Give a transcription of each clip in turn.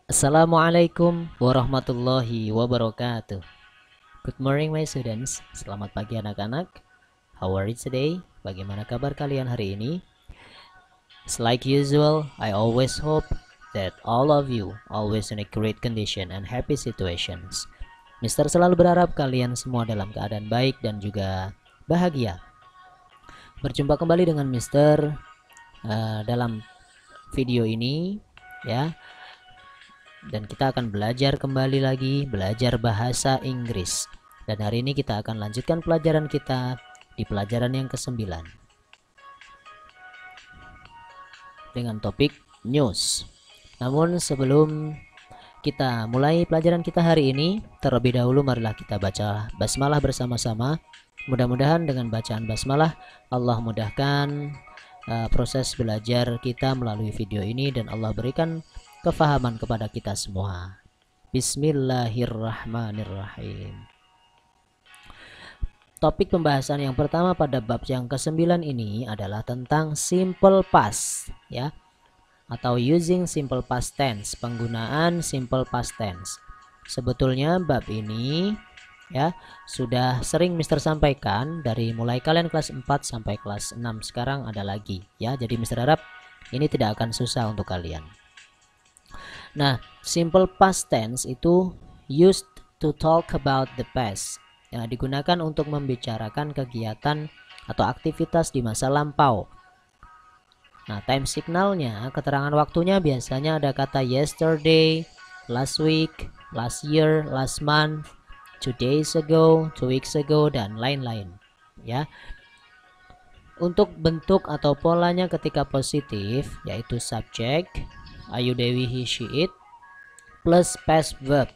Assalamualaikum warahmatullahi wabarakatuh. Good morning my students. Selamat pagi anak-anak. How are you today? Bagaimana kabar kalian hari ini? It's like usual, I always hope that all of you always in a great condition and happy situations. Mister selalu berharap kalian semua dalam keadaan baik dan juga bahagia. Berjumpa kembali dengan Mister dalam video ini ya. Dan kita akan belajar kembali lagi, belajar bahasa Inggris. Dan hari ini kita akan lanjutkan pelajaran kita di pelajaran yang ke-9 dengan topik news. Namun sebelum kita mulai pelajaran kita hari ini, terlebih dahulu marilah kita baca basmalah bersama-sama. Mudah-mudahan dengan bacaan basmalah Allah mudahkan proses belajar kita melalui video ini dan Allah berikan kefahaman kepada kita semua. Bismillahirrahmanirrahim. Topik pembahasan yang pertama pada bab yang ke-9 ini adalah tentang simple past ya, atau using simple past tense, penggunaan simple past tense. Sebetulnya bab ini ya sudah sering Mister sampaikan dari mulai kalian kelas 4 sampai kelas 6, sekarang ada lagi ya. Jadi Mister harap ini tidak akan susah untuk kalian. Nah, simple past tense itu used to talk about the past. Ya, digunakan untuk membicarakan kegiatan atau aktivitas di masa lampau. Nah, time signalnya, keterangan waktunya biasanya ada kata yesterday, last week, last year, last month, 2 days ago, 2 weeks ago, dan lain-lain. Ya. Untuk bentuk atau polanya ketika positif, yaitu subject, Ayu, Dewi, he, she, it, plus past verb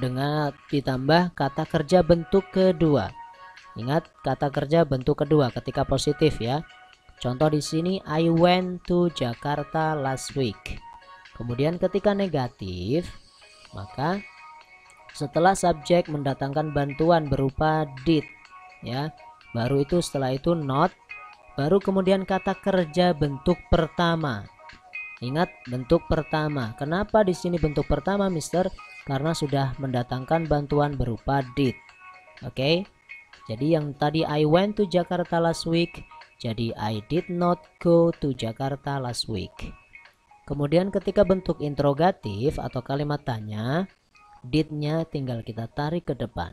dengan ditambah kata kerja bentuk kedua. Ingat, kata kerja bentuk kedua ketika positif ya. Contoh di sini, I went to Jakarta last week. Kemudian ketika negatif, maka setelah subjek mendatangkan bantuan berupa did ya, baru itu setelah itu not, baru kemudian kata kerja bentuk pertama. Ingat, bentuk pertama. Kenapa di sini bentuk pertama, Mister? Karena sudah mendatangkan bantuan berupa did. Oke. Jadi yang tadi I went to Jakarta last week, jadi I did not go to Jakarta last week. Kemudian ketika bentuk interrogatif atau kalimat tanya, did-nya tinggal kita tarik ke depan.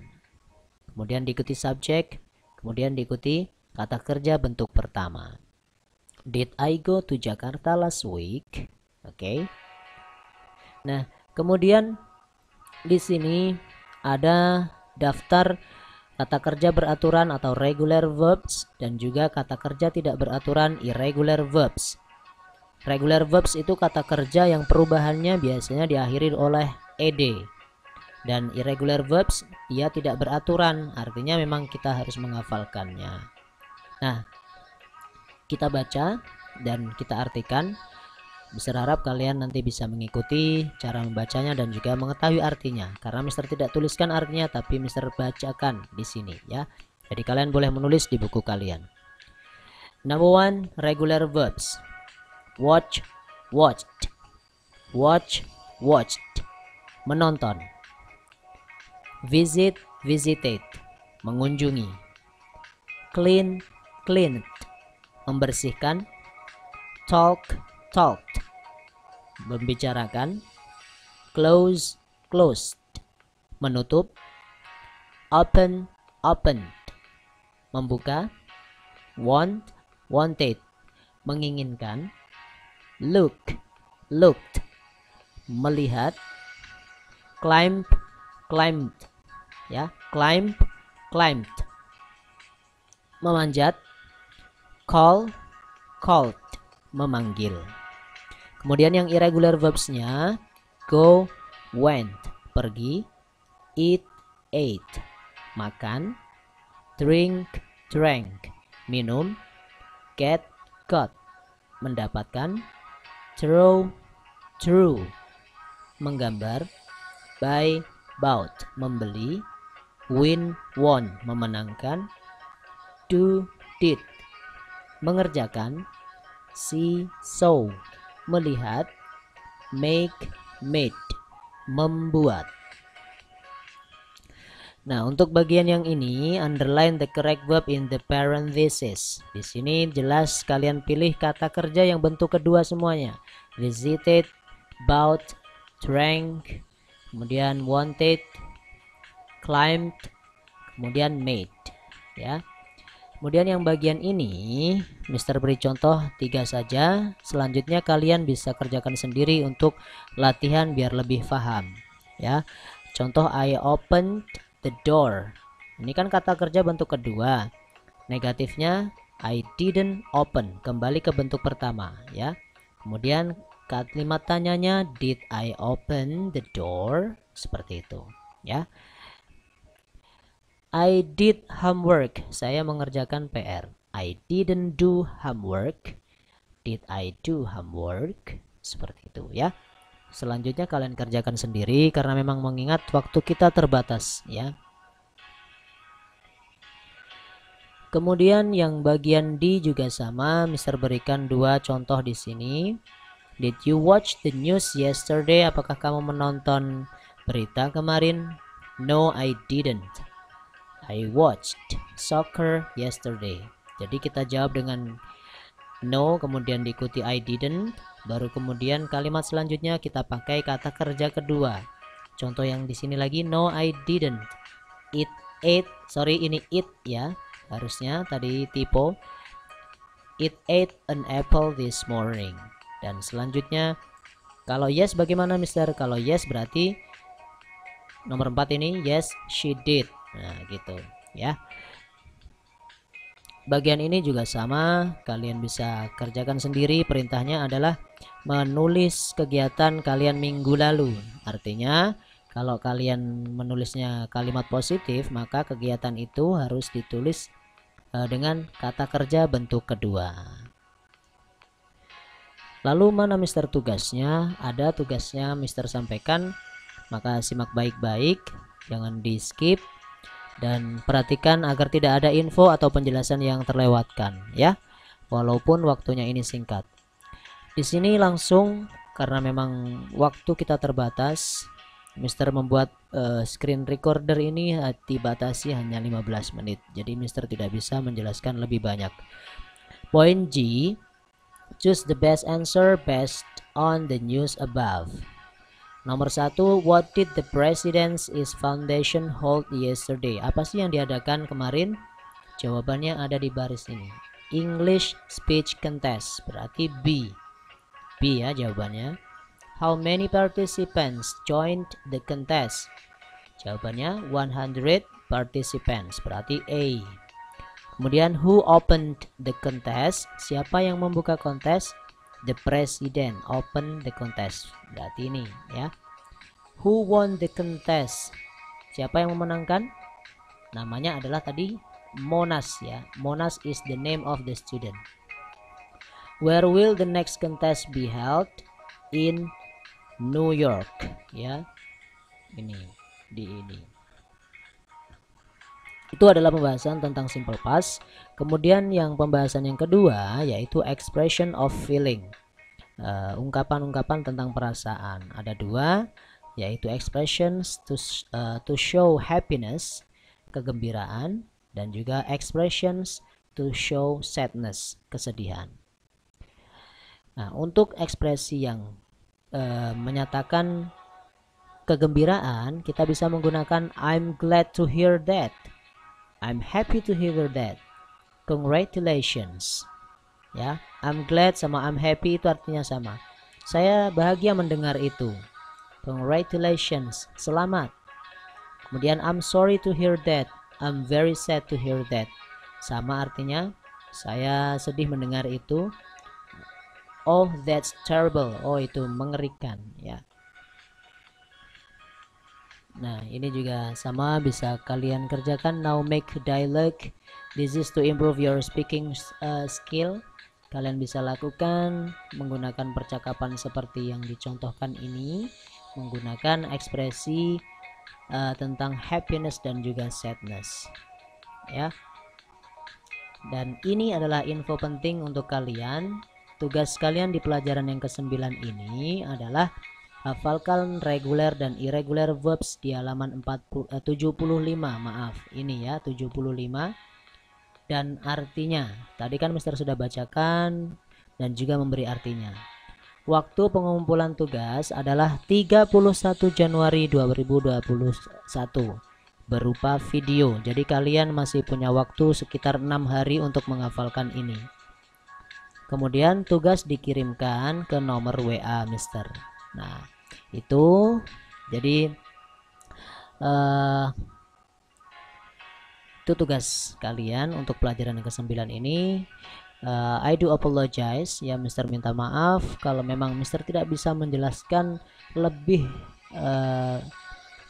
Kemudian diikuti subjek, kemudian diikuti kata kerja bentuk pertama. Did I go to Jakarta last week? Oke. Nah, kemudian di sini ada daftar kata kerja beraturan atau regular verbs dan juga kata kerja tidak beraturan irregular verbs. Regular verbs itu kata kerja yang perubahannya biasanya diakhiri oleh ed. Dan irregular verbs ia tidak beraturan, artinya memang kita harus menghafalkannya. Nah, kita baca dan kita artikan. Berharap kalian nanti bisa mengikuti cara membacanya dan juga mengetahui artinya. Karena Mister tidak tuliskan artinya, tapi Mister bacakan di sini ya. Jadi kalian boleh menulis di buku kalian. Number 1, regular verbs. Watch, watched. Watch, watched. Menonton. Visit, visited. Mengunjungi. Clean, cleaned. Membersihkan. Talk, talked. Membicarakan. Close, closed. Menutup. Open, opened. Membuka. Want, wanted. Menginginkan. Look, looked. Melihat. Climb, climbed. Ya, climb, climbed. Memanjat. Call, called. Memanggil. Kemudian yang irregular verbsnya, go, went, pergi, eat, ate, makan, drink, drank, minum, get, got, mendapatkan, throw, threw, menggambar, buy, bought, membeli, win, won, memenangkan, do, did, mengerjakan, see, saw, melihat, make, made, membuat. Nah, untuk bagian yang ini, underline the correct verb in the parentheses. Di sini jelas kalian pilih kata kerja yang bentuk kedua semuanya. Visited, bought, drank, kemudian wanted, climbed, kemudian made. Ya. Kemudian yang bagian ini, Mister beri contoh 3 saja. Selanjutnya kalian bisa kerjakan sendiri untuk latihan biar lebih paham. Ya. Contoh, I opened the door. Ini kan kata kerja bentuk kedua. Negatifnya I didn't open, kembali ke bentuk pertama ya. Kemudian kalimat tanyanya did I open the door, seperti itu ya. I did homework, saya mengerjakan PR. I didn't do homework, did I do homework, seperti itu ya. Selanjutnya kalian kerjakan sendiri karena memang mengingat waktu kita terbatas ya. Kemudian yang bagian D juga sama, Mister berikan 2 contoh di sini. Did you watch the news yesterday? Apakah kamu menonton berita kemarin? No, I didn't. I watched soccer yesterday. Jadi kita jawab dengan no, kemudian diikuti I didn't. Baru kemudian kalimat selanjutnya kita pakai kata kerja kedua. Contoh yang di sini lagi, no I didn't. It ate, sorry ini it ya. Harusnya tadi typo. It ate an apple this morning. Dan selanjutnya kalau yes bagaimana Mister? Kalau yes berarti nomor 4 ini yes she did. Nah, gitu ya. Bagian ini juga sama, kalian bisa kerjakan sendiri. Perintahnya adalah menulis kegiatan kalian minggu lalu. Artinya kalau kalian menulisnya kalimat positif, maka kegiatan itu harus ditulis dengan kata kerja bentuk kedua. Lalu mana Mister tugasnya? Ada tugasnya Mister sampaikan, maka simak baik-baik, jangan di skip. Dan perhatikan agar tidak ada info atau penjelasan yang terlewatkan ya, walaupun waktunya ini singkat. Di sini langsung karena memang waktu kita terbatas, Mister membuat screen recorder ini dibatasi hanya 15 menit. Jadi Mister tidak bisa menjelaskan lebih banyak. Poin G, choose the best answer based on the news above. Nomor 1, what did the President's Foundation hold yesterday? Apa sih yang diadakan kemarin? Jawabannya ada di baris ini. English speech contest, berarti B. B ya jawabannya. How many participants joined the contest? Jawabannya 100 participants, berarti A. Kemudian who opened the contest? Siapa yang membuka kontes? The President open the contest, berarti ini ya. Who won the contest? Siapa yang memenangkan? Namanya adalah tadi Monas ya. Monas is the name of the student. Where will the next contest be held? In New York ya. Ini di ini. Itu adalah pembahasan tentang simple past. Kemudian yang pembahasan yang kedua yaitu expression of feeling. Ungkapan-ungkapan tentang perasaan. Ada 2, yaitu expressions to show happiness, kegembiraan, dan juga expressions to show sadness, kesedihan. Nah, untuk ekspresi yang menyatakan kegembiraan, kita bisa menggunakan I'm glad to hear that. I'm happy to hear that. Congratulations. Ya, I'm glad sama I'm happy itu artinya sama. Saya bahagia mendengar itu. Congratulations, selamat. Kemudian I'm sorry to hear that. I'm very sad to hear that. Sama artinya, saya sedih mendengar itu. Oh, that's terrible. Oh, itu mengerikan ya. Nah, ini juga sama bisa kalian kerjakan. Now make dialogue. This is to improve your speaking skill. Kalian bisa lakukan menggunakan percakapan seperti yang dicontohkan ini, menggunakan ekspresi tentang happiness dan juga sadness. Ya. Dan ini adalah info penting untuk kalian. Tugas kalian di pelajaran yang ke-9 ini adalah Hafalkan regular dan irregular verbs di halaman 75, maaf. Ini ya 75. Dan artinya. Tadi kan Mister sudah bacakan dan juga memberi artinya. Waktu pengumpulan tugas adalah 31 Januari 2021 berupa video. Jadi kalian masih punya waktu sekitar 6 hari untuk menghafalkan ini. Kemudian tugas dikirimkan ke nomor WA Mister. Nah, itu jadi itu tugas kalian untuk pelajaran yang ke-9 ini. I do apologize ya, Mister minta maaf kalau memang Mister tidak bisa menjelaskan lebih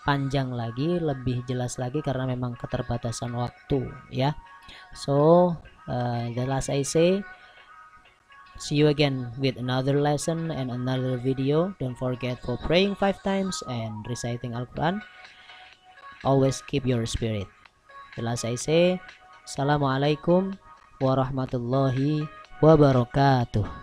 panjang lagi, lebih jelas lagi karena memang keterbatasan waktu ya. So the last I say, see you again with another lesson and another video. Don't forget for praying 5 times and reciting Al-Quran. Always keep your spirit. The last I say, Assalamualaikum warahmatullahi wabarakatuh.